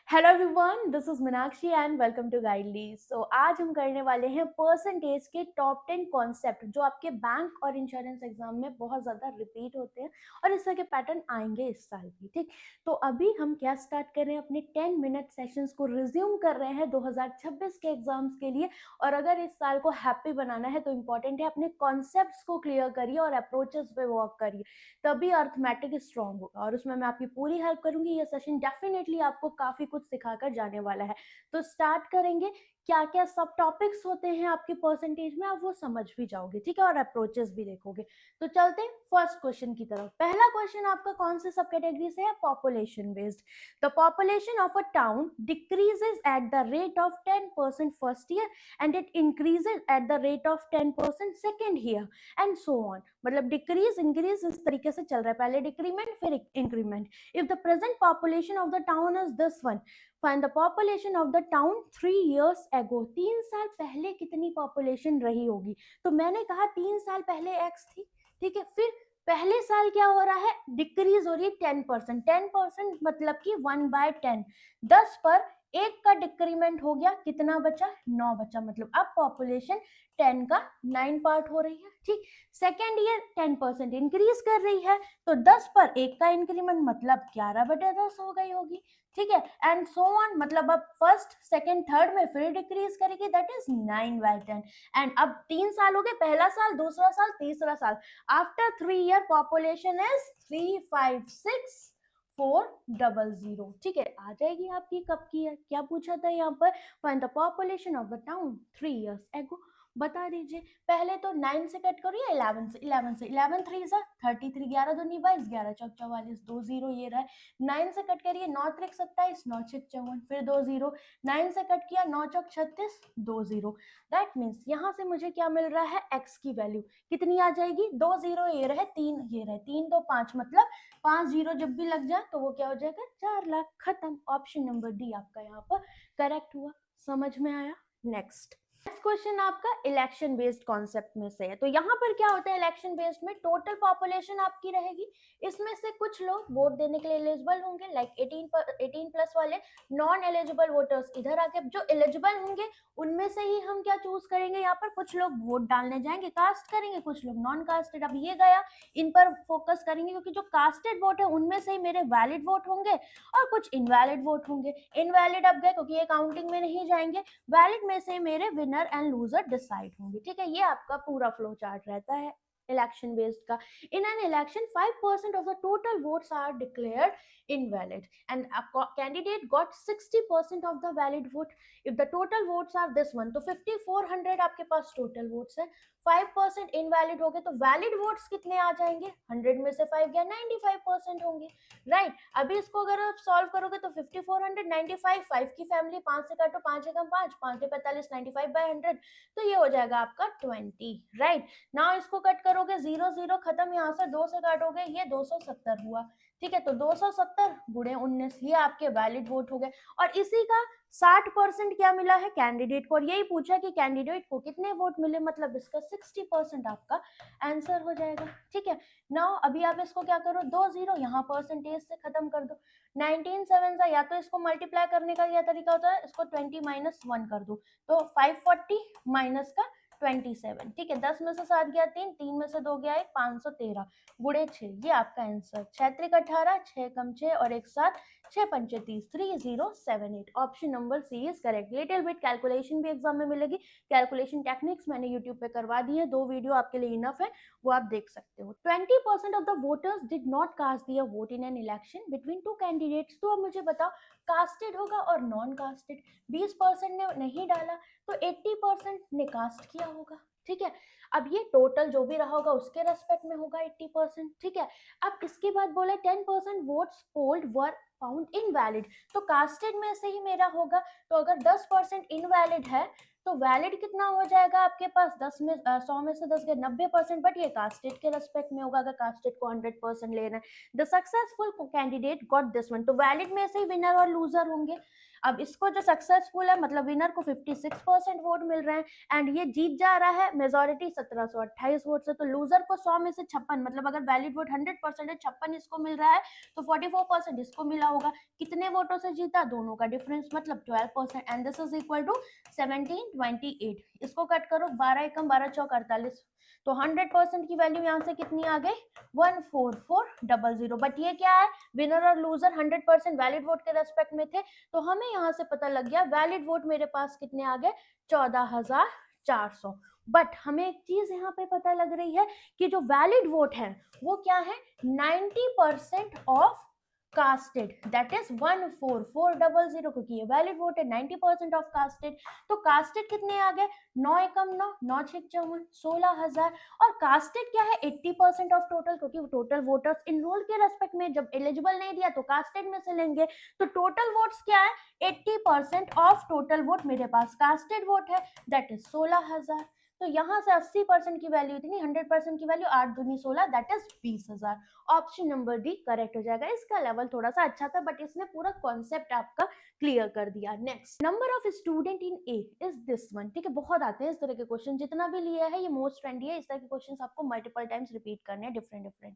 Hello everyone, this is Meenakshi and welcome to guidely. So आज हम करने वाले हैं परसेंटेज के टॉप 10 कॉन्सेप्ट जो आपके बैंक और इंश्योरेंस एग्जाम में बहुत ज़्यादा रिपीट होते हैं और इस तरह के पैटर्न आएंगे इस साल भी। ठीक, तो अभी हम क्या स्टार्ट कर रहे हैं, अपने 10 मिनट सेशंस को रिज्यूम कर रहे हैं 2026 के एग्जाम्स के लिए। और अगर इस साल को हैप्पी बनाना है तो इम्पॉर्टेंट है अपने कॉन्सेप्ट्स को क्लियर करिए और अप्रोचेस पे वर्क करिए, तभी अर्थमेटिक स्ट्रांग होगा और उसमें मैं आपकी पूरी हेल्प करूंगी। ये सेशन डेफिनेटली आपको काफी कुछ सिखाकर जाने वाला है। तो स्टार्ट करेंगे, क्या क्या सब टॉपिक्स होते हैं आपके परसेंटेज में, आप वो समझ भी जाओगे, ठीक है, और अप्रोचेस भी देखोगे। तो चलते हैं फर्स्ट क्वेश्चन की तरफ। पहला क्वेश्चन आपका कौन से सब कैटेगरी से है? Population based. The population of a town decreases at the rate of 10% first year and it increases at the rate of 10% second year and so on. मतलब डिक्रीज इंक्रीज इस तरीके से चल रहा है, पहले डिक्रीमेंट फिर increment. If the present population of the town is this one, find the population of the town 3 years ago। 3 साल पहले कितनी पॉपुलेशन रही होगी? तो मैंने कहा 3 साल पहले एक्स थी, ठीक है। फिर पहले साल क्या हो रहा है? डिक्रीज हो रही है 10%। 10% मतलब कि 1/10। 10 पर एक का डिक्रीमेंट हो गया, कितना बचा? 9 बचा। मतलब अब पॉपुलेशन 10 का 9 पार्ट हो रही है, ठीक। सेकेंड ईयर 10% इंक्रीज कर रही है, तो 10 पर एक का इंक्रीमेंट मतलब 11/10 हो गई होगी, ठीक है। एंड सो ऑन, मतलब अब फर्स्ट सेकेंड थर्ड में फिर डिक्रीज करेगी, दैट इज 9/10। एंड अब 3 साल हो गए, पहला साल, दूसरा साल, तीसरा साल। आफ्टर 3 year पॉपुलेशन इज 356,400, ठीक है। आ जाएगी आपकी, कब की है, क्या पूछा था यहाँ पर? Find the population of the town 3 years ago। बता दीजिए। पहले तो 9 से कट करो या 11 से? 11 से। 11 3 सा 33, 11 दूनी 22, 11 चौक 44, 2 0 ये रहा है। 9 से कट करिए, 9 त्रिक 27, 9 छक 54, फिर 2 0। 9 से कट किया, 9 चौक 36, 2 0। दैट मीन्स यहाँ से मुझे क्या मिल रहा है? एक्स की वैल्यू कितनी आ जाएगी? 2 0 ये रहे, 3 ये रहे, 3 2 5, मतलब 5 0 जब भी लग जाए तो वो क्या हो जाएगा? 4 लाख। खत्म। ऑप्शन नंबर डी आपका यहाँ पर करेक्ट हुआ। समझ में आया? नेक्स्ट क्वेश्चन आपका इलेक्शन बेस्ड कॉन्सेप्ट में से है। तो यहाँ पर क्या होता है इलेक्शन बेस्ड में? टोटल पॉपुलेशन आपकी रहेगी, इसमें से कुछ लोग वोट देने के लिए एलिजिबल होंगे, लाइक 18+ वाले। नॉन एलिजिबल वोटर्स इधर आके, जो एलिजिबल होंगे उनमें से ही हम क्या चूज करेंगे? यहाँ पर कुछ लोग वोट डालने जाएंगे, कास्ट करेंगे, कुछ लोग नॉन कास्टेड। अब ये गया, इन पर फोकस करेंगे क्योंकि जो कास्टेड वोट है उनमें से ही मेरे वैलिड वोट होंगे और कुछ इनवैलिड वोट होंगे। इनवैलिड अब गए क्योंकि ये काउंटिंग में नहीं जाएंगे, वैलिड में से मेरे विनर एंड लूजर डिसाइड होंगे, ठीक है। ये आपका पूरा फ्लो चार्ट रहता है इलेक्शन बेस्ड का। इन an election 5% of the total votes are declared invalid and a candidate got 60% of the valid vote। if the total votes are this one, तो 5400 आपके पास total votes है, 5% इनवैलिड हो गए, तो valid votes कितने आ जाएंगे? 100 में से 5 गया, 95% होंगे, राइट। अभी इसको अगर आप सॉल्व करोगे तो 5495, 5 की फैमिली, 5 से काटो, 5 एकम 5, 5 के 45, 95/100, तो ये हो जाएगा आपका 20, राइट। ना इसको कट करोगे, 0 0 खत्म, यहाँ से 2 से काटोगे, ये 270 हुआ, ठीक है। तो 270 गुणे 19, ये आपके वैलिड वोट हो गए। और इसी का 60% क्या मिला है कैंडिडेट को, और यही पूछा कि कैंडिडेट को कितने वोट मिले, मतलब इसका 60% आपका आंसर हो जाएगा, ठीक है। नाउ अभी आप इसको क्या करो, 2 0 यहाँ परसेंटेज से खत्म कर दो। 19 7 सा, या तो इसको मल्टीप्लाई करने का क्या तरीका होता है, इसको 20 - 1 कर दो, तो 540 माइनस का 27, ठीक है। 10 में से 7 गया 3, 3 में से 2 गया 1, 513 गुणे 6, ये आपका आंसर। 6 त्रिक 18, 6 कम 6 और एक साथ 6 पंचे 30, 3078। Option number C is correct. Little bit calculation भी एग्जाम में मिलेगी, कैलकुलेशन टेक्निक्स मैंने यूट्यूब पे करवा दी है, 2 वीडियो आपके लिए इनफ है, वो आप देख सकते हो। 20% of the voters did not cast their vote in an election between 2 candidates. तो अब मुझे बताओ, कास्टेड होगा और नॉन कास्टेड। 20% ने नहीं डाला तो 80% ने कास्ट किया होगा, ठीक है। अब ये टोटल जो भी रहा होगा उसके रेस्पेक्ट में होगा 80%, ठीक है। अब इसके बाद बोले 10% votes polled were found invalid, तो कास्टेड में से ही मेरा होगा। तो अगर 10% इनवैलिड है तो वैलिड कितना हो जाएगा आपके पास? 100 में से 10 गए, 90%, बट ये कास्टेड के रेस्पेक्ट में होगा, अगर कास्टेड को 100% लेना है। The successful candidate got this one, तो वैलिड में से ही विनर और लूजर होंगे। अब इसको जो सक्सेसफुल है मतलब विनर को 56% वोट मिल रहे हैं एंड ये जीत जा रहा है मेजोरिटी 1728 वोट से। तो लूजर को 100 में से 56, मतलब अगर वैलिड वोट 100% है, 56 इसको मिल रहा है तो 44% इसको मिला होगा। कितने वोटों से जीता? दोनों का डिफरेंस मतलब 12%, and this is equal to 1728। इसको कट करो, 12 एकम 12 चौक 48, तो 100% की वैल्यू यहाँ से कितनी आ गई? 14400। बट ये क्या है, विनर और लूजर 100% वैलिड वोट के रेस्पेक्ट में थे, तो हमें यहाँ से पता लग गया वैलिड वोट मेरे पास कितने आ गए? 14400। बट हमें एक चीज यहाँ पे पता लग रही है कि जो वैलिड वोट है वो क्या है? 90% ऑफ कास्टेड, दैट इज 14400, क्योंकि ये वैलिड वोट है 90% ऑफ कास्टेड। तो कास्टेड कितने आ गए? 9 एकम 9, 9 छक 54, 16000। और कास्टेड क्या है? 80% ऑफ टोटल, क्योंकि टोटल वोटर्स इनरोल के रेस्पेक्ट में जब एलिजिबल नहीं दिया तो कास्टेड में से लेंगे। तो टोटल वोट्स क्या है? 80% ऑफ टोटल वोट मेरे पास कास्टेड वोट है, दैट इज 16000। तो यहाँ से 80% की वैल्यू इतनी, 100% की वैल्यू 8 दूनी 16, that is 20000। Option number D correct हो जाएगा। इसका लेवल थोड़ा सा अच्छा था बट इसने पूरा कॉन्सेप्ट आपका क्लियर कर दिया। Next, number of student in A is this one. ठीक है, बहुत आते हैं इस तरह के क्वेश्चन, जितना भी लिया है ये मोस्ट ट्रेंडी है। इस तरह के क्वेश्चन आपको मल्टीपल टाइम्स रिपीट करने हैं, different.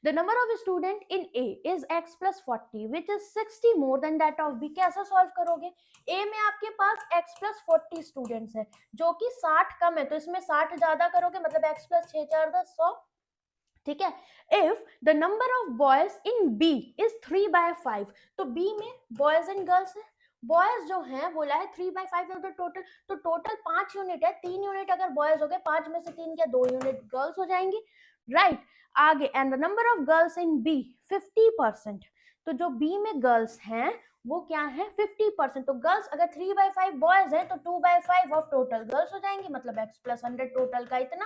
The number of student in A is x + 40 which is 60 more than that of B. कैसे सॉल्व करोगे? ए में आपके पास x + 40 स्टूडेंट्स है जो कि 60 कम है, तो इसमें 60 ज्यादा करोगे मतलब x + 6 4 10 100। ठीक है, if the number of boys in B is 3/5, तो बी में बॉयज एंड गर्ल्स है, बॉयज जो हैं बोला है 3/5 है, तो टोटल 5 यूनिट है, 3 यूनिट अगर बॉयज हो गए, 5 में से 3 क्या 2 यूनिट गर्ल्स हो जाएंगी, राइट। आगे, and the number of girls in B 50%, तो जो बी में गर्ल्स हैं वो क्या है? 50%। तो गर्ल्स अगर 3/5 बॉयज है तो 2/5 ऑफ टोटल गर्ल्स हो जाएंगी, मतलब x + 100 टोटल का इतना,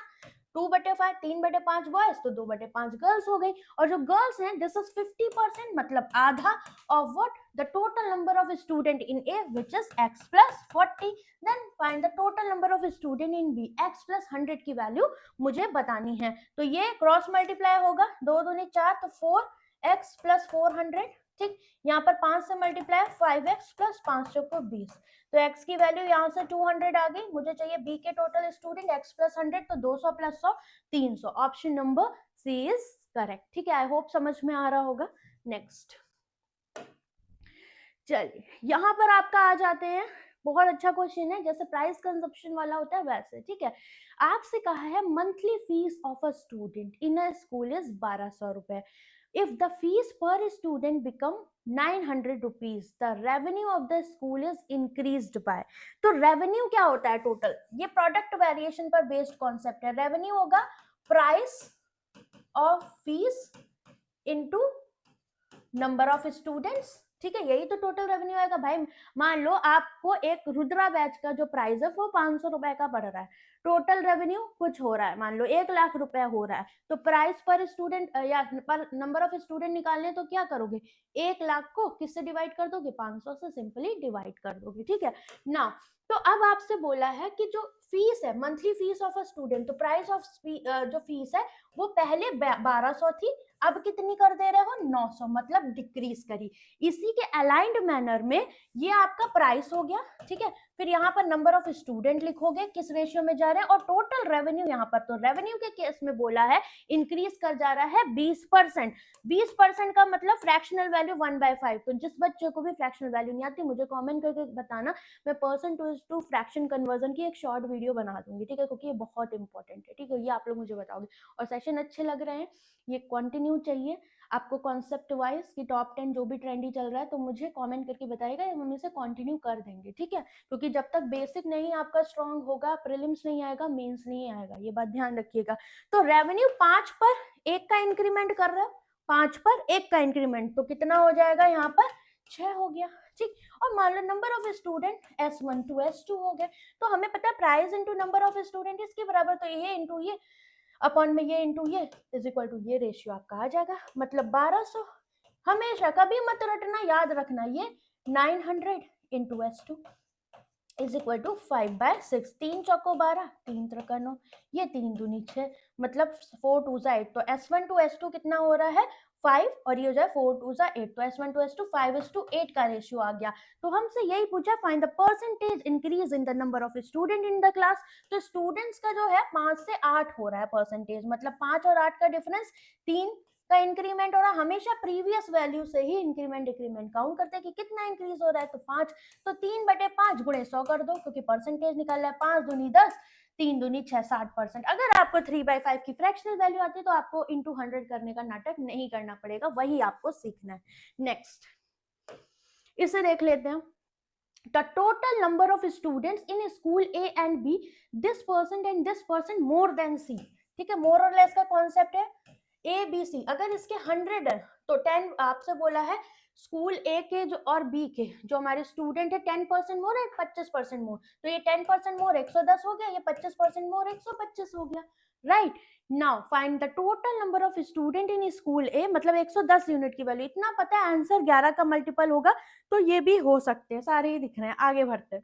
2/5, 3/5 बॉयज तो 2/5 गर्ल्स हो गई। और जो गर्ल्स हैं दिस इज 50%, मतलब आधा of what? The total number of student in A which is x + 40। Then find the total number of student in B, x + 100 की वैल्यू मुझे बतानी है। तो ये क्रॉस मल्टीप्लाई होगा, 2 दूनी 4, तो 4x + 400। ठीक, यहाँ पर 5 से मल्टीप्लाई 5x + 5 चौको 20, तो x की वैल्यू यहाँ से 200 आ गई। मुझे चाहिए b के टोटल स्टूडेंट, x + 100, तो 200 + 100 300। Option number C is correct. ठीक है, आई होप समझ में आ रहा होगा। नेक्स्ट, चलिए यहाँ पर आपका आ जाते हैं, बहुत अच्छा क्वेश्चन है, जैसे प्राइस कंजप्शन वाला होता है वैसे। ठीक है, आपसे कहा है monthly fees of a student in a school is 1200 रुपए। If the fees per student become 900 rupees, the revenue of the school is increased by। तो रेवेन्यू क्या होता है टोटल? ये प्रोडक्ट वेरिएशन पर बेस्ड कॉन्सेप्ट है। रेवेन्यू होगा price of fees into number of students. ठीक है, यही तो टोटल रेवेन्यू आएगा भाई। मान लो आपको एक रुद्रा बैच का जो प्राइस है वो 500 रुपए का पड़ रहा है, टोटल रेवेन्यू कुछ हो रहा है, मान लो 1 लाख रुपए हो रहा है, तो प्राइस पर स्टूडेंट या पर नंबर ऑफ स्टूडेंट निकालने तो क्या करोगे? 1 लाख को किससे डिवाइड कर दोगे? 500 से सिंपली डिवाइड कर दोगे। ठीक है ना। तो अब आपसे बोला है कि जो फीस है monthly fees of a student, तो प्राइस ऑफ जो फीस है वो पहले 1200 थी, अब कितनी कर दे रहे हो? 900, मतलब डिक्रीज करी। इसी के अलाइंड मैनर में ये आपका प्राइस हो गया। ठीक है, फिर यहाँ पर नंबर ऑफ स्टूडेंट लिखोगे किस रेशियो में जा रहे हैं, और टोटल रेवेन्यू यहाँ पर, तो रेवेन्यू के केस में बोला है इंक्रीज कर जा रहा है 20%। 20% का मतलब फ्रैक्शनल वैल्यू 1/5। तो जिस बच्चे को भी फ्रैक्शनल वैल्यू नहीं आती मुझे कमेंट करके बताना, मैं परसेंट टू फ्रैक्शन कन्वर्जन की एक शॉर्ट वीडियो बना दूंगी। ठीक है, क्योंकि ये बहुत इंपॉर्टेंट है। ठीक है, ये आप लोग मुझे बताओगे। और सेशन अच्छे लग रहे हैं, ये कंटिन्यू चाहिए आपको कॉन्सेप्ट वाइज कि टॉप 10 जो भी ट्रेंडी चल रहा है, तो मुझे कमेंट करके बताइएगा, हम इसे कंटिन्यू कर देंगे। ठीक है, क्योंकि जब तक बेसिक नहीं आपका स्ट्रांग होगा, प्रीलिम्स नहीं आएगा, मेंस नहीं आएगा, ये बात ध्यान रखिएगा। तो रेवेन्यू 5 पर 1 का इंक्रीमेंट कर रहे हो, 5 पर 1 का इंक्रीमेंट, तो कितना हो जाएगा यहाँ पर? 6 हो गया। ठीक, और मान लो number of student S1 to S2 हो गए, तो हमें पता है price into number of student इसके बराबर, तो ये इंटू ये अपॉन में ये इंटू ये इज इक्वल टू ये रेशियो आपका आ जाएगा, मतलब 1200। हमेशा कभी मत रटना, याद रखना ये 900 into S2 is equal to 5/6। 3 चौको 12, 3 त्रिका 9, ये 3 दूनी 6, मतलब 4 2 8, तो S1 to S2 कितना हो रहा है? 5 और ये हो जाए 4 2 8, तो S1 to S2 5:8 का रेशियो आ गया। तो हमसे यही पूछा find the percentage increase in the number of student in the class. तो स्टूडेंट्स का जो है 5 से 8 हो रहा है परसेंटेज, मतलब 5 और 8 का डिफरेंस 3 का इंक्रीमेंट हो रहा है। हमेशा प्रीवियस वैल्यू से ही इंक्रीमेंट डिक्रीमेंट काउंट करते हैं कि कितना इंक्रीज हो रहा है। तो 5, तो 3/5 गुणे 100 कर दो, क्योंकि परसेंटेज निकाल रहा है। 5 दूनी 10, 3 दूनी 6, 60%। अगर आपको 3/5 की फ्रैक्शनल वैल्यू आती है तो आपको इंटू 100 करने का नाटक नहीं करना पड़ेगा, वही आपको सीखना है। नेक्स्ट इसे देख लेते हैं। The total number of students in school A and B, this person and this person more than C। ठीक है, मोर और लेस का कॉन्सेप्ट है। ए बी सी, अगर इसके 100 है तो 10 आपसे बोला है स्कूल ए के जो और बी के जो हमारे स्टूडेंट है 10% मोर है 25% मोर, तो ये 10% मोर 110 हो गया, ये 25% मोर 125 हो गया। Right, now find the total number of student in school A, मतलब 110 यूनिट की वैल्यू। इतना पता है आंसर 11 का मल्टीपल होगा, तो ये भी हो सकते हैं, सारे ही दिख रहे हैं। आगे बढ़ते,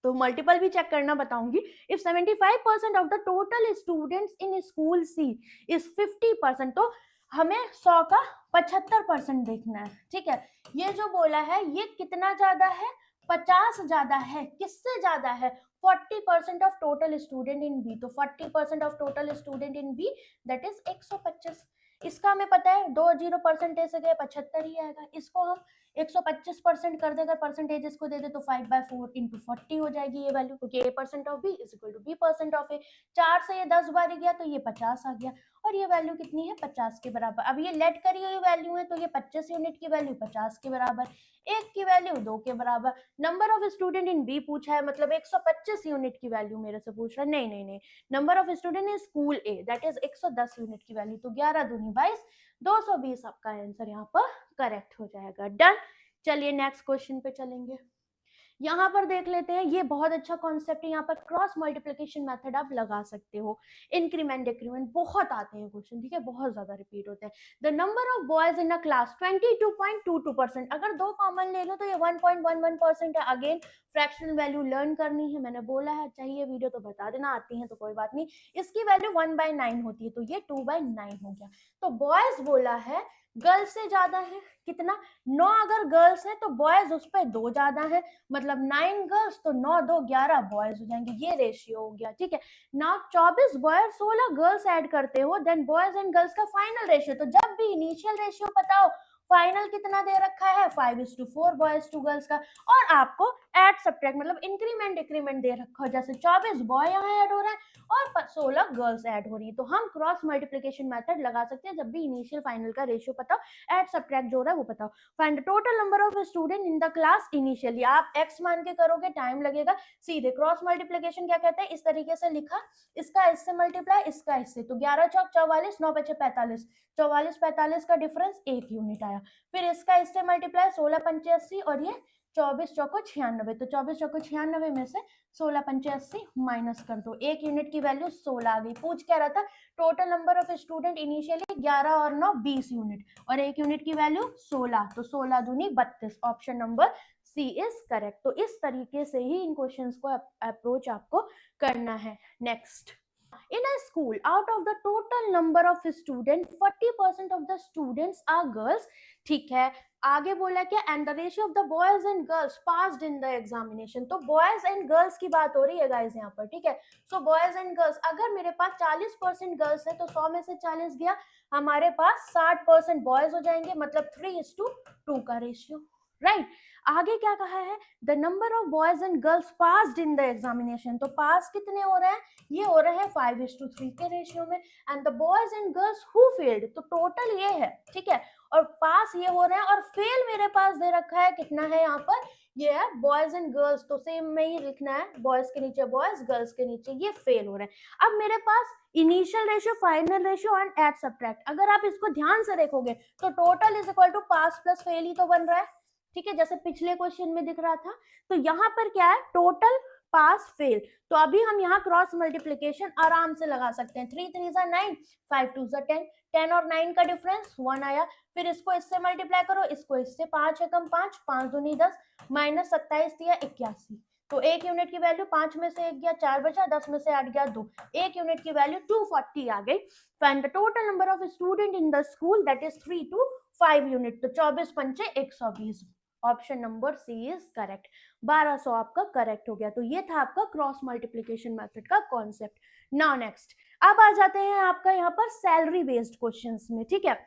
तो मल्टीपल भी चेक करना बताऊंगी। If 75% of the total students in school C is 50%, तो हमें 100 का 75% देखना है। ठीक है, ये जो बोला है ये कितना ज्यादा है, 50 ज्यादा है। किससे ज्यादा है, 40% of total student in B. तो 40% of total student in B that is 125। इसका हमें पता है 2 0 परसेंटेज से गए 75 ही आएगा। इसको हम 125% कर देगा, परसेंटेज इसको दे दे तो 5/4 इंटू 40 हो जाएगी ये वैल्यू, क्योंकि a percent of b is equal to b percent of a। 4 से ये 10 बार गया तो ये 50 आ गया, और ये वैल्यू कितनी है, 50 के बराबर। अब ये लेट करी हुई वैल्यू है, तो ये 25 यूनिट की वैल्यू 50 के बराबर, 1 की वैल्यू 2 के बराबर। Number of student in B पूछा है, मतलब 125 यूनिट की वैल्यू मेरे से पूछ रहा है। नहीं नहीं नहीं, number of student in school A that is 110 unit की वैल्यू, तो 11 दूनी 22, 220 आपका आंसर यहाँ पर करेक्ट हो जाएगा। डन। चलिए नेक्स्ट क्वेश्चन पे चलेंगे। यहाँ पर देख लेते हैं, ये बहुत अच्छा कॉन्सेप्ट है। यहाँ पर क्रॉस मल्टीप्लिकेशन मेथड आप लगा सकते हो। इंक्रीमेंट डिक्रीमेंट बहुत आते हैं क्वेश्चन, ठीक है, बहुत ज्यादा रिपीट होते हैं। The number of boys in a class 22.22%, अगर 2 कॉमन ले लो तो ये 1.11% है। अगेन फ्रैक्शनल वैल्यू लर्न करनी है, मैंने बोला है चाहिए वीडियो तो बता देना, आती है तो कोई बात नहीं। इसकी वैल्यू 1/9 होती है, तो ये 2/9 हो गया। तो बॉयज बोला है गर्ल्स से ज्यादा है, कितना, 9 अगर गर्ल्स है तो बॉयज उस पर 2 ज्यादा है, मतलब 9 गर्ल्स तो 9 2 11 बॉयज हो जाएंगे, ये रेशियो हो गया। ठीक है, नाउ 24 बॉयज 16 गर्ल्स ऐड करते हो, देन बॉयज एंड गर्ल्स का फाइनल रेशियो। तो जब भी इनिशियल रेशियो पता हो, फाइनल कितना दे रखा है 5:4 बॉयज टू गर्ल्स का, और आपको एड सब्ट्रैक्ट मतलब इंक्रीमेंट डिक्रीमेंट दे रखा हो, जैसे 24 बॉय यहाँ ऐड हो रहा है और 16 गर्ल्स ऐड हो रही है। तो हम क्रॉस मल्टीप्लिकेशन मेथड लगा सकते हैं जब भी इनिशियल फाइनल का रेशियो पता हो, एड सब्ट्रैक्ट जो हो रहा है वो पता हो। Find the total number of student in the class initially, आप x मान के करोगे, टाइम लगेगा। सीधे क्रॉस मल्टीप्लिकेशन क्या कहते हैं, इस तरीके से लिखा, इसका इससे मल्टीप्लाई, इसका इससे, तो 11 चौक 44, 9 5 45, 44 45 का डिफरेंस 1 यूनिट आया। फिर इसका इससे मल्टीप्लाई 16 85 और ये 24 चौको 96, तो 24 चौको 96 में से 16 85 माइनस कर दो, 1 यूनिट की वैल्यू 16 आ गई। पूछ क्या रहा था, total number of student initially 11 और 9 20 यूनिट, और 1 यूनिट की वैल्यू 16, तो 16 दूनी 32, option number C is correct. तो इस तरीके से ही इन क्वेश्चंस को अप्रोच आपको करना है। Next, in a school out of the total number of students 40% of the students are girls। ठीक है, आगे बोला क्या, and the ratio of the boys and girls passed in the examination. तो बॉयज एंड गर्ल्स की बात हो रही है गाइस यहाँ पर, ठीक है। सो बॉयज एंड गर्ल्स, अगर मेरे पास 40% गर्ल्स है तो 100 में से 40 गया, हमारे पास 60% बॉयज हो जाएंगे, मतलब 3:2 का रेशियो। राइट, आगे क्या कहा है, the number of boys and girls passed in the examination. तो पास कितने हो रहे हैं, ये हो रहे हैं 5:3 के रेशियो में। And the boys and girls who failed, तो टोटल ये है, ठीक है, और पास ये हो रहे हैं, और फेल मेरे पास दे रखा है, कितना है यहाँ पर, ये है बॉयज एंड गर्ल्स, तो सेम में ही लिखना है, बॉयज के नीचे बॉयज, गर्ल्स के नीचे ये फेल हो रहे हैं। अब मेरे पास initial ratio, final ratio and add subtract, अगर आप इसको ध्यान से देखोगे तो total is equal to pass plus fail ही तो बन रहा है, ठीक है, जैसे पिछले क्वेश्चन में दिख रहा था। तो यहाँ पर क्या है, टोटल पास फेल। तो अभी हम यहाँ क्रॉस मल्टीप्लिकेशन आराम से लगा सकते हैं, 3 3 9, 5 2 10, 10 और 9 का डिफरेंस 1 आया। फिर इसको इससे मल्टीप्लाई करो, इसको इससे, 5 एकम 5, 5 दूनी 10, माइनस 27 दिया 81, तो 1 यूनिट की वैल्यू 5 में से 1 गया 4 बचा, 10 में से 8 गया 2, 1 यूनिट की वैल्यू 240 आ गई। Find the total number of student in the school that is 3 to 5 unit. तो 24 पंचे 120, option number C is correct. 1200 आपका करेक्ट हो गया। तो ये था आपका क्रॉस मल्टीप्लीकेशन मेथड का कॉन्सेप्ट। नाउ नेक्स्ट, अब आ जाते हैं आपका यहाँ पर सैलरी बेस्ड क्वेश्चंस में, ठीक है।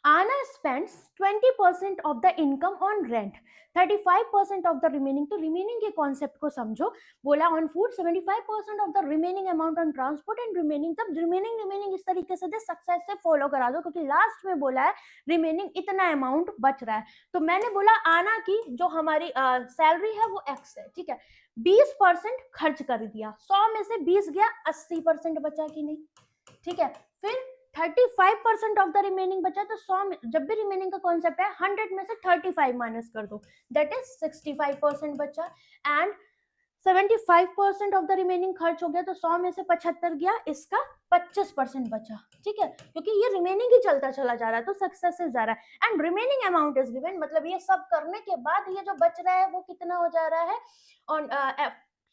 Anna spends 20% of the income on rent, 35% of the remaining। तो remaining के कॉन्सेप्ट को समझो। बोला on food 75% of the remaining amount on transport and remaining, तब remaining इस तरीके से दे, सक्सेस से फॉलो करा दो, क्योंकि लास्ट में बोला है remaining इतना अमाउंट बच रहा है। तो मैंने बोला आना की जो हमारी सैलरी है वो x है, ठीक है। 20% खर्च कर दिया, 100 में से 20 गया, 80% बचा कि नहीं, ठीक है। फिर 35% ऑफ द रिमेनिंग बचा, तो 100 में, जब भी रिमेनिंग का कॉन्सेप्ट है 100 में से 35 माइनस कर दो, दैट इज 65% बचा। एंड 75% ऑफ द रिमेनिंग खर्च हो गया, तो 100 में से 75 गया, इसका 25% बचा, ठीक है, क्योंककि ये रिमेनिंग ही चलता चला जा रहा है, तो सक्सेसिव जा रहा है। And remaining amount is given, मतलब ये सब करने के बाद ये जो बच रहा है वो कितना हो जा रहा है ऑन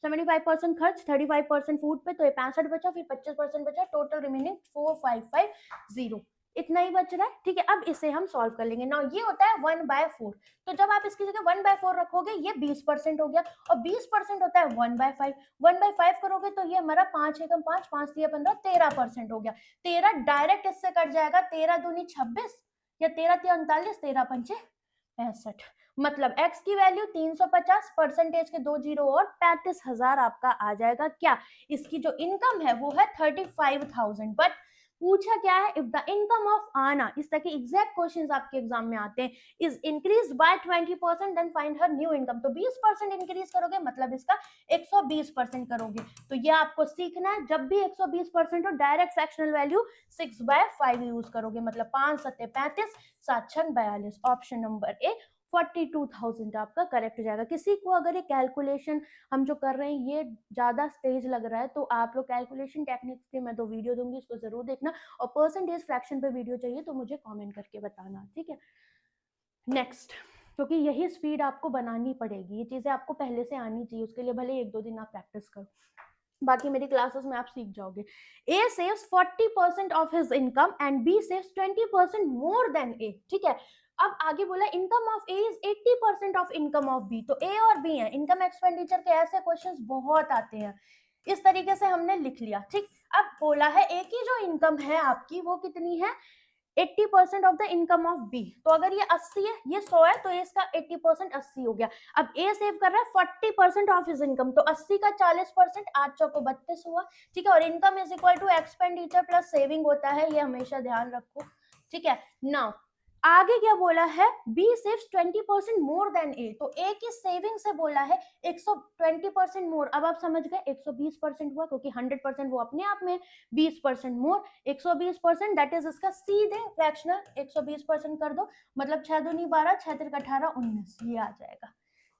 75% खर्च, 35% फूड पे, तो ये 65 बचा, फिर 25% बचा, टोटल रिमेनिंग 4550, इतना ही बच रहा है, ठीक है। अब इसे हम सॉल्व कर लेंगे। नाउ ये होता है 1/4, तो जब आप इसकी जगह 1/4 रखोगे ये 20% हो गया, और 20% होता है 1/5, 1/5 करोगे तो ये हमारा 5 एकम 5, 5 दिया 15, 13% हो गया। 13 डायरेक्ट इससे कट जाएगा, 13 दूनी 26 या 13 तिया 39, 13 पंचे 65, मतलब x की वैल्यू 350, परसेंटेज के 2 जीरो और 35,000 आपका आ जाएगा। क्या इसकी जो इनकम है वो है 35,000, बट पूछा क्या है, इफ द इनकम ऑफ आना, इस तरह के एग्जैक्ट क्वेश्चंस आपके एग्जाम में आते हैं, is increase by 20% then find her new income. तो 20% इंक्रीज करोगे मतलब इसका 120% करोगे। तो ये आपको सीखना है, जब भी 120% हो डायरेक्ट फ्रैक्शनल वैल्यू 6/5 यूज करोगे, मतलब 5 सत्ते 35, 7 छन 42, ऑप्शन नंबर ए 42,000 आपका करेक्ट हो जाएगा। किसी को अगर ये कैलकुलेशन हम जो कर रहे हैं ये ज्यादा तेज लग रहा है, तो आप लोग कैलकुलेशन टेक्निक्स के मैं 2 वीडियो दूंगी, इसको जरूर देखना, और परसेंटेज फ्रैक्शन पे वीडियो चाहिए तो मुझे कमेंट करके बताना, ठीक है। नेक्स्ट, क्योंकि यही स्पीड आपको बनानी पड़ेगी, ये चीजें आपको पहले से आनी चाहिए, उसके लिए भले 1-2 दिन आप प्रैक्टिस करो, बाकी मेरी क्लासेस में आप सीख जाओगे। A saves 40% of his income and B saves 20% more than A, ठीक है। अब आगे बोला income of A is 80% of income of B, तो A और B है। इनकम एक्सपेंडिचर के ऐसे क्वेश्चंस बहुत आते हैं, इस तरीके से हमने लिख लिया, ठीक। अब बोला है A की जो इनकम है आपकी वो कितनी है, 80% of the income of B, तो अगर ये 80 है ये 100 है, तो ये इसका 80% 80 हो गया। अब ए सेव कर रहा है 40% ऑफ हिज इनकम, तो 80 का 40%, 8 चौको 32 हुआ, ठीक है। और income is equal to expenditure plus saving होता है, ये हमेशा ध्यान रखो, ठीक है। नाउ आगे क्या बोला है, B saves 20% more than A, तो A की सेविंग से बोला है 120% मोर। अब आप समझ गए 120% हुआ, क्योंकि 100% वो अपने आप में, 20% मोर 120%, दैट इज इसका सीधे फ्रैक्शनल 120% कर दो, मतलब 6 दूनी 12, 6 तिरक 18, 19, ये आ जाएगा,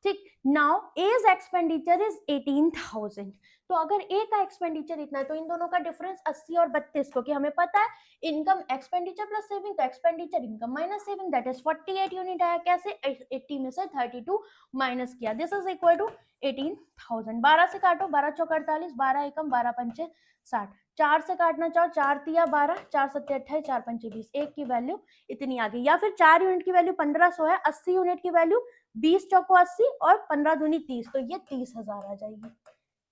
ठीक। नाउ एज एक्सपेंडिचर इज 18,000, तो अगर ए का एक्सपेंडिचर इतना है तो इन दोनों का डिफरेंस 80 और 32, क्योंकि हमें पता है इनकम एक्सपेंडिचर प्लस सेविंग, तो expenditure income minus saving, that is 48 unit आया। कैसे, 80 में से 32 माइनस किया, दिस इज इक्वल टू 18,000। 12 से काटो, 12 चौक 48, 12 एकम 12 पंचे 60, 4 से काटना चाहो, 4 तिया 12, 4 सत्ते 28, 4 पंचे 20, एक की वैल्यू इतनी आ गई। या फिर 4 यूनिट की वैल्यू 1500 है, 80 यूनिट की वैल्यू 20 चौको 80 और 15 दूनी 30, तो ये 30,000 आ जाएगी,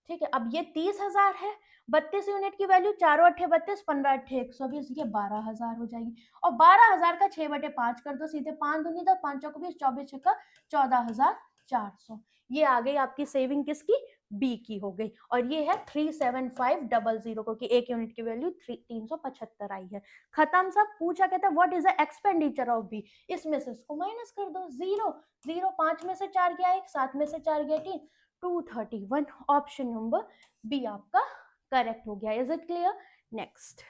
ठीक है। अब ये 30,000 है, 32 यूनिट की वैल्यू, 4 अट्ठे 32, 15 अट्ठे 120, ये 12,000 हो जाएगी। और 12,000 का 6/5 कर दो, सीधे 5 दूनी तक, 5 चौको 20, 24 छक्का 14,400, ये आ गई आपकी सेविंग किसकी, बी की हो गई। और ये है 37500, क्योंकि एक यूनिट की वैल्यू 375 आई है। खत्म सब। पूछा कहता है what is the expenditure of B, इसमें से इसको माइनस कर दो, 0 5 में से 4 गया 1, 7 में से 4 गया 3, 231, ऑप्शन नंबर बी आपका करेक्ट हो गया। Is it clear? नेक्स्ट,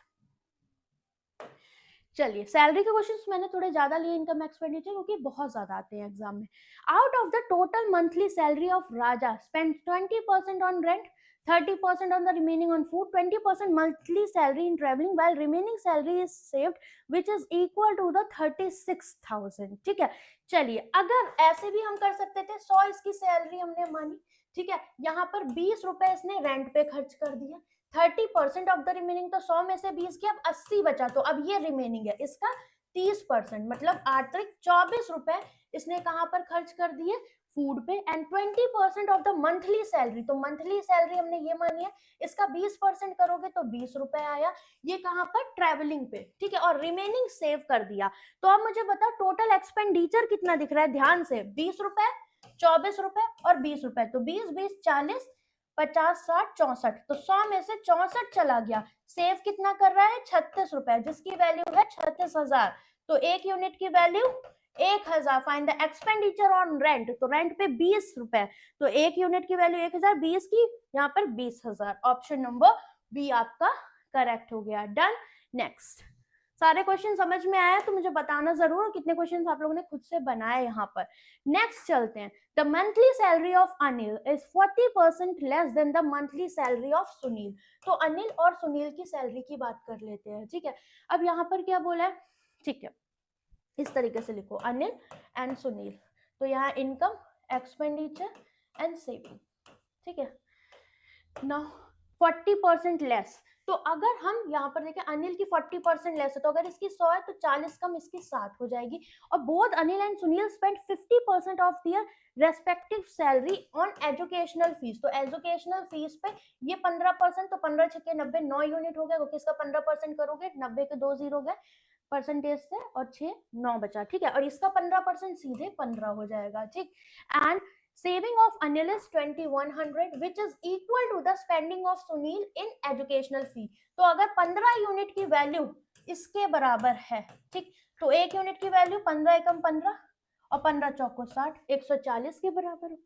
चलिए, सैलरी के क्वेश्चंस मैंने थोड़े ज्यादा लिए इनकम एक्सपेंडिचर, क्योंकि बहुत ज्यादा आते हैं एग्जाम में। Out of the total monthly salary of Raja spend 20% on rent, 30% on the remaining on food, 20% monthly salary in traveling, while remaining salary is saved, which is equal to the 36,000। ठीक है, चलिए अगर ऐसे भी हम कर सकते थे, 100 इसकी सैलरी हमने मानी, ठीक है, यहाँ पर 20 रुपए इसने रेंट पे खर्च कर दिया, 30% ऑफ द रिमेनिंग, तो 100 में से 20 की अब 80 बचा, तो अब ये रिमेनिंग है इसका 30%, मतलब आर्थिक 24 रुपए इसने कहां पर खर्च कर दिए, फूड पे। And 20% of the monthly salary, तो मंथली सैलरी हमने ये मानी है, इसका 20% करोगे तो 20 रुपए आया, ये कहां पर, ट्रेवलिंग पे, ठीक है, और रिमेनिंग सेव कर दिया। तो अब मुझे बताओ टोटल एक्सपेंडिचर कितना दिख रहा है, ध्यान से, 20 रुपए, 24 रुपए और 20 रुपए, तो 20 20 40 50 60 64, तो 100 में से 64 चला गया, सेव कितना कर रहा है, 36 रुपए, जिसकी वैल्यू है 36,000। तो एक यूनिट की value 1,000। Find the expenditure on rent, तो रेंट पे 20 रुपए, तो एक यूनिट की वैल्यू 1,000, 20 की, यहाँ पर 20,000। ऑप्शन नंबर बी आपका करेक्ट हो गया। डन। नेक्स्ट, सारे क्वेश्चन समझ में आया तो मुझे बताना जरूर कितने क्वेश्चन आप लोगों ने खुद से बनाए यहाँ पर। नेक्स्ट चलते हैं। The monthly salary of Anil is 40% less than the monthly salary of Sunil. तो अनिल और सुनील की सैलरी की बात कर लेते हैं, ठीक है। अब यहाँ पर क्या बोला है, ठीक है, इस तरीके से लिखो, अनिल एंड सुनील, तो यहाँ इनकम, एक्सपेंडिचर एंड सेविंग, ठीक है। नाउ 40% लेस, तो अगर हम यहाँ पर देखें अनिल की 40% लेस है, तो अगर इसकी 100 है तो 40 कम इसकी 60 हो जाएगी। और both Anil and Sunil spend 50% of their respective salary on educational fees. तो एजुकेशनल फीस पे ये 15%, तो 15 छक्के 90, 9 यूनिट हो गया, क्योंकि इसका 15% करोगे, 90 के 2 जीरो गए परसेंटेज से, और 6 9 बचा, ठीक है, और इसका 15% सीधे 15 हो जाएगा, ठीक। And saving of Anil is 2100, which is equal to the spending of Sunil in educational fee। तो अगर 15 यूनिट की वैल्यू इसके बराबर है, ठीक, तो एक यूनिट की वैल्यू 15 एकम 15 और 15 चौको 60, 140 के बराबर है,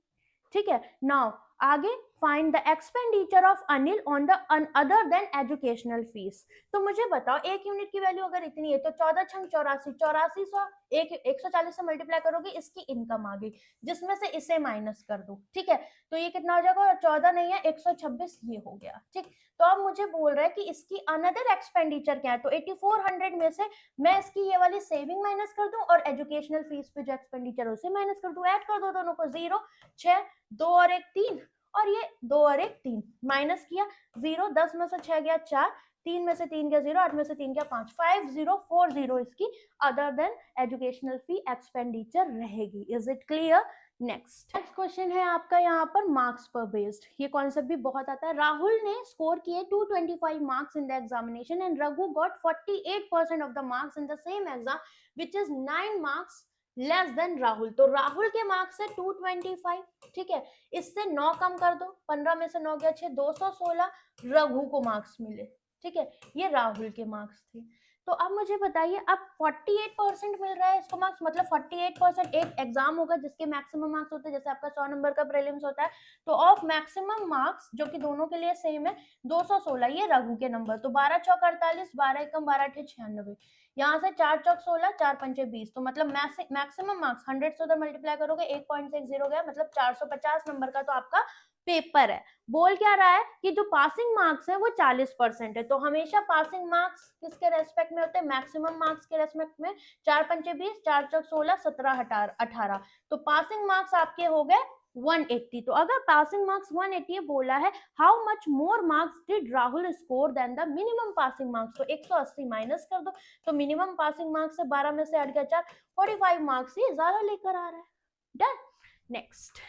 ठीक है। नाउ आगे find the expenditure of Anil on the other than educational fees. तो मुझे बताओ एक यूनिट की वैल्यू अगर इतनी है, तो 14 छंग 84, 8400 140 से मल्टीप्लाई करोगे, इसकी इनकम आ गई, जिसमें से इसे माइनस कर दो, ठीक है, तो ये कितना हो जाएगा, 14 नहीं है 126, ये हो गया, ठीक। तो अब मुझे बोल रहा है कि इसकी अनदर एक्सपेंडिचर क्या है, तो 8400 में से मैं इसकी ये वाली सेविंग माइनस कर दूं और एजुकेशनल फीस पे जो एक्सपेंडिचर उसे माइनस कर दूं, ऐड कर दो दोनों को, 0 6 2 और 1 3, और ये 2 और 1 3, माइनस किया, 0 10 में से 6 गया 4, 3 में से 3 गया 0, 8 में से 3 गया 5, 5040 इसकी अदर देन एजुकेशनल फी एक्सपेंडिचर रहेगी। Is it clear? Next question है आपका यहाँ पर मार्क्स पर बेस्ड। ये कॉन्सेप्ट भी बहुत आता है। राहुल ने स्कोर किए 225 marks in the examination and Raghu got 48% of the marks in the same exam which is 9 marks less than Rahul. तो राहुल के मार्क्स है 225, ठीक है, इससे 9 कम कर दो, 15 में से 9 गया 6, 216 रघु को मार्क्स मिले, ठीक है, ये राहुल के मार्क्स थे। तो अब मुझे बताइए, अब 48% मिल रहा है इसको मार्क्स, मतलब 48%, एक एग्जाम होगा जिसके मैक्सिमम मार्क्स होते हैं, जैसे आपका 100 नंबर का प्रीलिम्स होता है, तो ऑफ मैक्सिमम मार्क्स जो कि दोनों के लिए सेम है 216, ये रघु के नंबर, तो 12 चौक 48, 12 एकम 12 अठे 96, यहाँ से 4 चौक 16, 4 पंचे 20, तो मतलब मैक्सिमम मार्क्स 100 से उधर मल्टीप्लाई करोगे 1.60 गया, मतलब 450 नंबर का तो आपका पेपर है। बोल क्या रहा है कि जो पासिंग मार्क्स है वो 40% है, तो हमेशा पासिंग मार्क्स किसके रेस्पेक्ट में होते हैं, मैक्सिमम मार्क्स के रेस्पेक्ट में। 4 पंचे 20, 4 चौक 16, 17 18, तो पासिंग मार्क्स आपके हो गए 180। तो अगर पासिंग मार्क्स 180 बोला है, how much more marks did Rahul score than the minimum passing marks, तो 180 माइनस कर दो, तो मिनिमम पासिंग मार्क्स है 12 में से 8 गया 4, 45 मार्क्स ही ज्यादा लेकर आ रहा है। Done. Next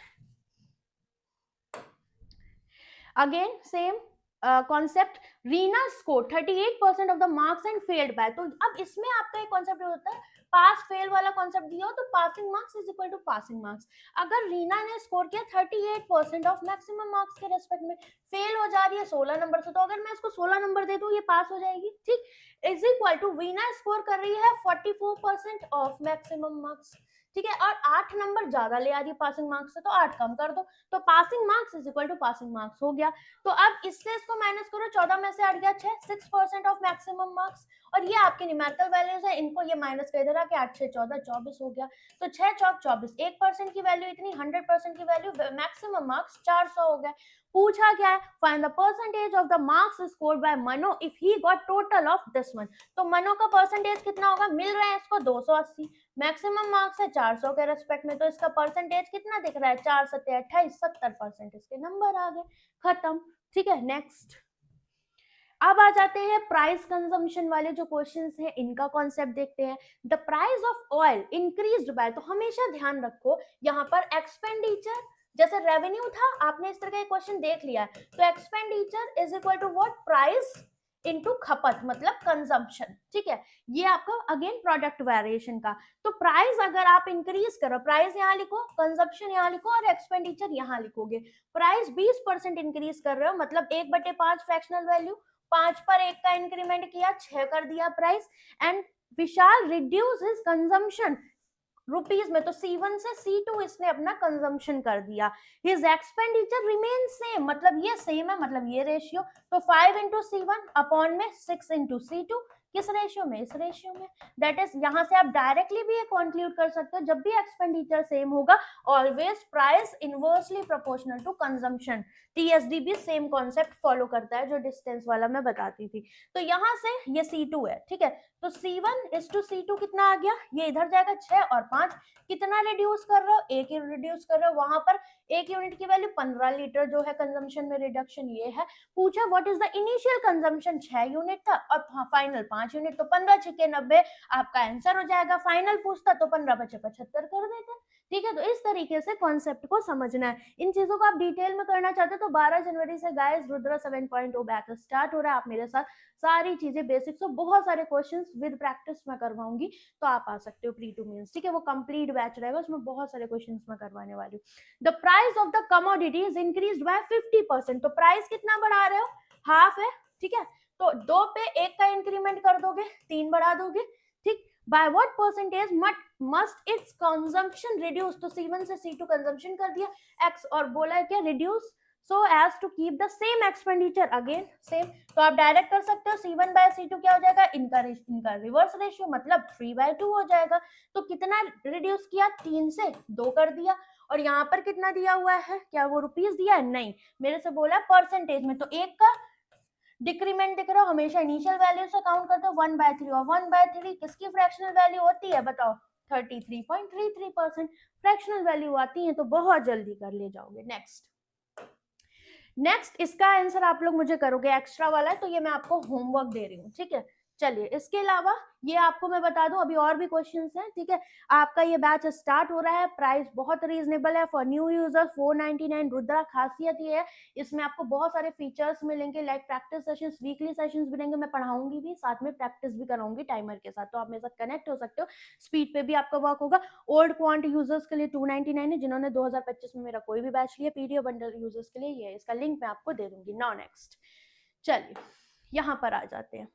again same concept, Reena score 38% of the marks and failed by. तो अब इसमें आपका एक कॉन्सेप्ट होता है, पास फेल वाला कॉन्सेप्ट दिया हो तो passing marks is equal to passing marks. अगर रीना ने स्कोर किया 38% ऑफ मैक्सिमम मार्क्स के रेस्पेक्ट में, फेल हो जा रही है 16 नंबर से, तो अगर मैं इसको 16 नंबर दे दूं ये पास हो जाएगी, ठीक, is equal to Reena score कर रही है 44% ऑफ मैक्सिमम मार्क्स, ठीक है, और 8 नंबर ज्यादा ले आ रही है पासिंग मार्क्स से, तो 8 कम कर दो, तो passing marks is equal to passing marks हो गया। तो अब इससे इसको माइनस करो, 14 में से 8 गया 6, 6% ऑफ मैक्सिमम मार्क्स, और ये आपके न्यूमेरिकल वैल्यूज है, इनको ये माइनस कर देगा कि 8 6 14 24 हो गया, तो 6 चौक 24, 1% की वैल्यू इतनी, 100% की वैल्यू मैक्सिमम मार्क्स 400 हो गए। पूछा क्या है, find the percentage of the marks scored by Mano if he got total of this one. तो मनो का परसेंटेज कितना होगा, मिल रहा है इसको 280, मैक्सिमम मार्क्स है 400 के रेस्पेक्ट में, तो इसका परसेंटेज कितना दिख रहा है, 4 7 28, 70% इसके नंबर आ गए, खत्म। ठीक है, नेक्स्ट अब आ जाते हैं प्राइस कंजम्पशन वाले जो क्वेश्चंस हैं, इनका कॉन्सेप्ट देखते हैं। The price of oil increased by, तो हमेशा ध्यान रखो यहाँ पर एक्सपेंडिचर, जैसे रेवेन्यू था, आपने इस तरह का क्वेश्चन देख लिया है, तो expenditure is equal to what, price into खपत, मतलब कंजम्पशन। ठीक है, ये आपका अगेन प्रोडक्ट वेरिएशन का, तो प्राइस अगर आप इंक्रीज करो, प्राइस यहाँ लिखो, कंजम्पशन यहाँ लिखो, और एक्सपेंडिचर यहाँ लिखोगे। प्राइस 20% इंक्रीज कर रहे हो, मतलब 1/5 फ्रैक्शनल वैल्यू, 5 पर 1 का इंक्रीमेंट किया, 6 कर दिया price, and Vishal reduce his consumption rupees में, तो C1 से C2 इसने अपना कंजम्पशन कर दिया। हिज एक्सपेंडिचर रिमेन सेम, मतलब ये सेम है, मतलब ये रेशियो, तो 5 इंटू C1 अपॉन में 6 इंटू C2, किस रेशियो में, इस रेशियो में। दैट इज, यहां से आप डायरेक्टली भी ये कंक्लूड कर सकते हो, जब भी एक्सपेंडिचर सेम होगा always price inversely proportional to consumption. TSD भी सेम कॉन्सेप्ट फॉलो करता है जो डिस्टेंस वाला मैं बताती थी। तो यहाँ से ये C2 है, ठीक है, तो C1 इज टू C2 कितना आ गया, ये इधर जाएगा 6 और 5, कितना रिड्यूस कर रहे हो, 1 ही रिड्यूस कर रहे हो, वहां पर 1 यूनिट की वैल्यू 15 लीटर जो है कंजम्पशन में रिडक्शन ये है। पूछा what is the initial consumption, 6 unit था, और फाइनल 5 यूनिट, तो 15 6 90 आपका आंसर हो जाएगा। फाइनल पूछता तो 15 बचे 75 कर देते। ठीक है, तो इस तरीके से कॉन्सेप्ट को समझना है। इन चीजों को आप डिटेल में करना चाहते हो तो 12 जनवरी से गाइस रुद्रा 7.0 बैच स्टार्ट हो रहा है, आप मेरे साथ सारी चीजें बेसिक्स और बहुत सारे क्वेश्चंस विद प्रैक्टिस में करवाऊंगी, तो आप आ सकते हो प्री टू मेंस। ठीक है, वो कंप्लीट बैच रहेगा, उसमें बहुत सारे क्वेश्चंस मैं करवाने वाली हूँ। The price of the commodity is increased by 50%, तो प्राइस कितना बढ़ा रहे हो, हाफ है। ठीक है, तो 2 पे 1 का इंक्रीमेंट कर दोगे, 3 बढ़ा दोगे। ठीक, by what percentage must its consumption reduce, तो C1 से C2 कंजम्पशन कर दिया x, और बोला है क्या, reduce so as to keep the same expenditure, again same, तो आप डायरेक्ट कर सकते हो, C1 by C2 क्या हो जाएगा, इनका रिवर्स रेशियो, मतलब 3/2 हो जाएगा। तो कितना रिड्यूस किया, 3 से 2 कर दिया, और यहाँ पर कितना दिया हुआ है, क्या वो रुपीस दिया है, नहीं, मेरे से बोला परसेंटेज में, तो 1 का डिक्रीमेंट दिख रहा हो, हमेशा इनिशियल वैल्यू से काउंट करते हो, 1/3, और 1/3 किसकी फ्रैक्शनल वैल्यू होती है, बताओ, 33.33% फ्रैक्शनल वैल्यू आती है, तो बहुत जल्दी कर ले जाओगे। नेक्स्ट इसका आंसर आप लोग मुझे करोगे, एक्स्ट्रा वाला है, तो ये मैं आपको होमवर्क दे रही हूँ। ठीक है, चलिए, इसके अलावा ये आपको मैं बता दूं, अभी और भी क्वेश्चंस हैं। ठीक है, आपका ये बैच स्टार्ट हो रहा है, प्राइस बहुत रीजनेबल है फॉर न्यू यूजर, 499 रुद्रा। खासियत ये है, इसमें आपको बहुत सारे फीचर्स मिलेंगे, like practice sessions, weekly sessions मिलेंगे, मैं पढ़ाऊंगी भी, साथ में प्रैक्टिस भी कराऊंगी टाइमर के साथ, तो आप मेरे साथ कनेक्ट हो सकते हो, स्पीड पे भी आपका वर्क होगा। ओल्ड क्वांट यूजर्स के लिए 299 है, जिन्होंने 2025 में मेरा कोई भी बैच लिया, पीडीएफ बंडल यूजर्स के लिए ये, इसका लिंक मैं आपको दे दूंगी। नाउ नेक्स्ट, चलिए यहाँ पर आ जाते हैं।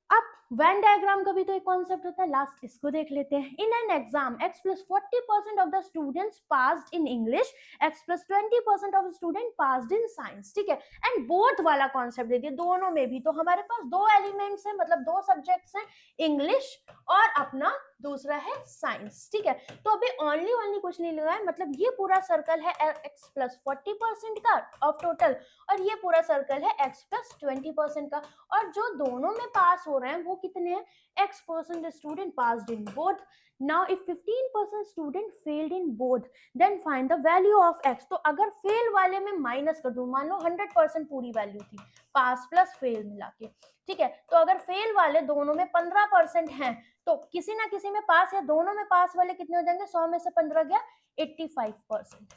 अब वेन डायग्राम का भी तो एक कॉन्सेप्ट होता है, लास्ट इसको देख लेते हैं। In an exam x plus 40% of the students passed in English, x plus 20% of student passed in science. ठीक है, एंड बोथ वाला कॉन्सेप्ट दे दिया, दोनों में भी, तो हमारे पास 2 एलिमेंट्स हैं, मतलब 2 सब्जेक्ट्स हैं, इंग्लिश और अपना दूसरा है साइंस। ठीक है, तो अभी ओनली कुछ नहीं लगा है, मतलब ये पूरा सर्कल है x plus 40% का ऑफ टोटल, और ये पूरा सर्कल है x plus 20% का, और जो दोनों में पास हो रहे हैं वो कितने हैं, x% student passed in both. Now if 15% student failed in both, then find the value of x। तो अगर फेल वाले में माइनस कर दूं, मान लो 100% पूरी वैल्यू थी, पास प्लस फेल मिला के। ठीक है, तो अगर फेल वाले दोनों में 15% हैं, तो किसी ना किसी में पास या दोनों में पास वाले कितने हो जाएंगे, 100 में से 15 गया 85%।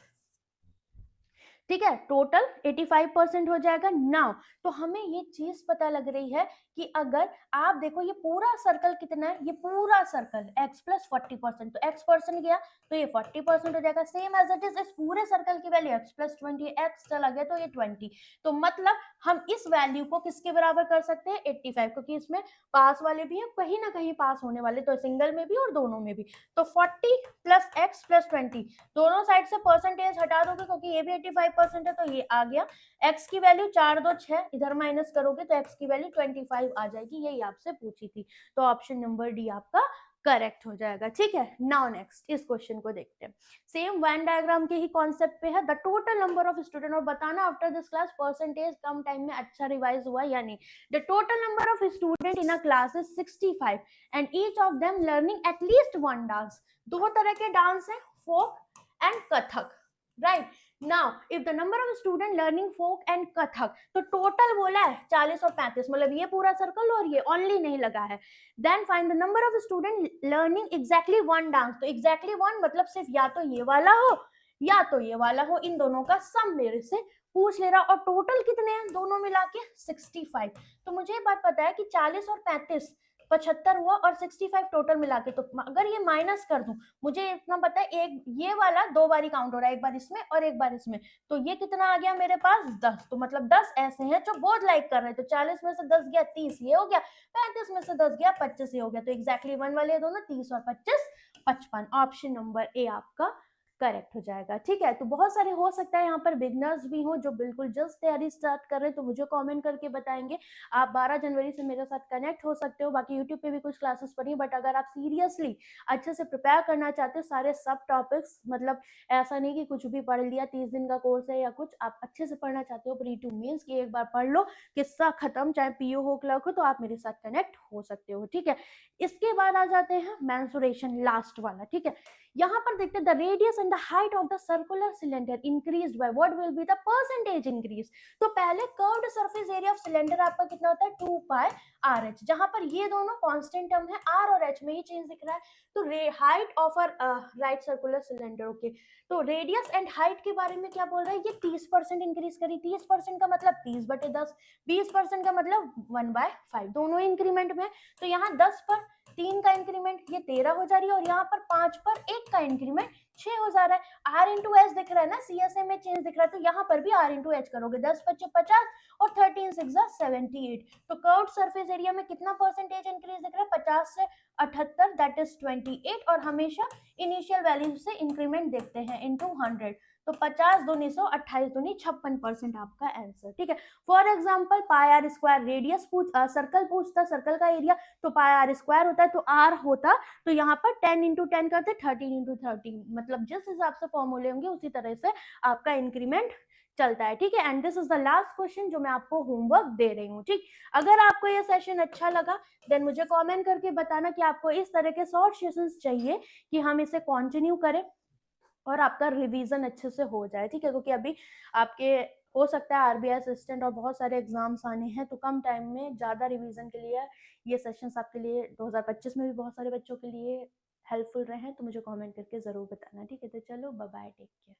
ठीक है, टोटल 85% हो जाएगा। नाउ तो हमें ये चीज पता लग रही है कि अगर आप देखो ये पूरा सर्कल कितना है, ये पूरा सर्कल x प्लस 40%, तो x परसेंट गया तो ये 40% हो जाएगा। सेम एज इट इज इस पूरे सर्कल की वैल्यू x प्लस 20, x चला गया तो ये 20, तो मतलब हम इस वैल्यू को किसके बराबर कर सकते हैं 85, क्योंकि इसमें पास वाले भी हैं, कहीं ना कहीं पास होने वाले, तो सिंगल में भी और दोनों में भी। तो 40 प्लस x प्लस 20, दोनों साइड से परसेंटेज हटा दोगे क्योंकि ये भी 85% है, तो ये आ गया। x की वैल्यू 4 2 6, इधर माइनस करोगे तो x की वैल्यू 25 आ जाएगी, यही आपसे पूछी थी, तो ऑप्शन नंबर डी आपका करेक्ट हो जाएगा। ठीक है, नाउ नेक्स्ट इस क्वेश्चन को देखते हैं। सेम वेन डायग्राम के ही कॉन्सेप्ट पे है। The total number of student, और बताना आफ्टर दिस क्लास परसेंटेज कम टाइम में अच्छा रिवाइज हुआ या नहीं। The total number of student in a class is 65 and each of them learning at least one dance. दो तरह के डांस है, folk and Kathak, right. Now if the number of student learning folk and Kathak, तो total बोला है 40 और 35, मतलब ये पूरा सर्कल और ये ओनली नहीं लगा है। Then find the number of student learning exactly one dance, तो एग्जैक्टली वन मतलब सिर्फ या तो ये वाला हो या तो ये वाला हो, इन दोनों का सम मेरे से पूछ ले रहा। और टोटल कितने हैं दोनों मिला के 65, तो मुझे ये बात पता है कि 40 और 35 75 हुआ और 65 टोटल मिला के, तो अगर ये माइनस कर दूं, मुझे इतना पता है एक ये वाला दो बारी काउंट हो रहा है, एक बार इसमें और एक बार इसमें, तो ये कितना आ गया मेरे पास 10, तो मतलब 10 ऐसे हैं जो बहुत लाइक कर रहे हैं, तो 40 में से 10 गया 30 ये हो गया, 35 में से 10 गया 25 ये हो गया, तो एग्जैक्टली वन वाले दोनों 30 और 25 55, ऑप्शन नंबर ए आपका करेक्ट हो जाएगा। ठीक है, तो बहुत सारे हो सकता है यहाँ पर बिगनर्स भी हो जो बिल्कुल जस्ट तैयारी स्टार्ट कर रहे हैं, तो मुझे कमेंट करके बताएंगे। आप 12 जनवरी से मेरे साथ कनेक्ट हो सकते हो, बाकी यूट्यूब पे भी कुछ क्लासेस पढ़ी, बट अगर आप सीरियसली अच्छे से प्रिपेयर करना चाहते हो सारे सब टॉपिक्स, मतलब ऐसा नहीं कि कुछ भी पढ़ लिया, 30 दिन का कोर्स है या कुछ, आप अच्छे से पढ़ना चाहते हो प्री टू मेंस की, एक बार पढ़ लो किस्सा खत्म, चाहे पीओ हो क्लर्क हो, तो आप मेरे साथ कनेक्ट हो सकते हो। ठीक है, इसके बाद आ जाते हैं मेंसुरेशन, लास्ट वाला। ठीक है, यहाँ पर देखते हैं the radius and the height of the circular cylinder increased by what will be the percentage increase. तो पहले curved surface area of cylinder आपका कितना होता है 2 पाई आर एच, जहां पर ये दोनों कांस्टेंट टर्म है, आर और एच में ही चेंज दिख रहा है। तो height of a right circular cylinder, okay, तो रेडियस एंड हाइट के बारे में क्या बोल रहा है, ये 30% इंक्रीज करी, 30% का मतलब 30/10, 20% का मतलब 1/5, दोनों इंक्रीमेंट में। तो यहाँ 10 पर 3 का इंक्रीमेंट ये 13 हो जा रही है, और यहाँ पर 5 पर 1 का इंक्रीमेंट 6 हो जा रहा है। आर इंटू एच दिख रहा है ना, सीएसए में चेंज दिख रहा है, तो यहाँ पर भी आर इंटू एच करोगे, 10 5 50 और 13 6 78, तो कर्व्ड सरफेस एरिया में कितना परसेंटेज इंक्रीज दिख रहा है 50 से 78, दैट इज 28, और हमेशा इनिशियल वैल्यू से इंक्रीमेंट देखते हैं इनटू 100, तो 50 दूनी 100, 28 दूनी 56% आपका आंसर। ठीक है, for example pi r square radius circle पूछता, सर्कल का एरिया, तो पाई आर स्क्वायर होता है, तो आर होता, तो यहाँ पर 10 इंटू 10 करते 13 इंटू 13, मतलब जिस हिसाब से फॉर्मूले होंगे उसी तरह से आपका इंक्रीमेंट चलता है। ठीक है, and this is the last question जो मैं आपको होमवर्क दे रही हूँ। ठीक, अगर आपको ये सेशन अच्छा लगा देन मुझे कमेंट करके बताना कि आपको इस तरह के शॉर्ट सेशंस चाहिए कि हम इसे कंटिन्यू करें और आपका रिवीजन अच्छे से हो जाए। ठीक है, क्योंकि अभी आपके हो सकता है आरबीआई असिस्टेंट और बहुत सारे एग्जाम्स आने हैं, तो कम टाइम में ज़्यादा रिवीजन के लिए ये सेशंस आपके लिए 2025 में भी बहुत सारे बच्चों के लिए हेल्पफुल रहे हैं, तो मुझे कमेंट करके ज़रूर बताना। ठीक है, तो चलो बाय बाय, टेक केयर।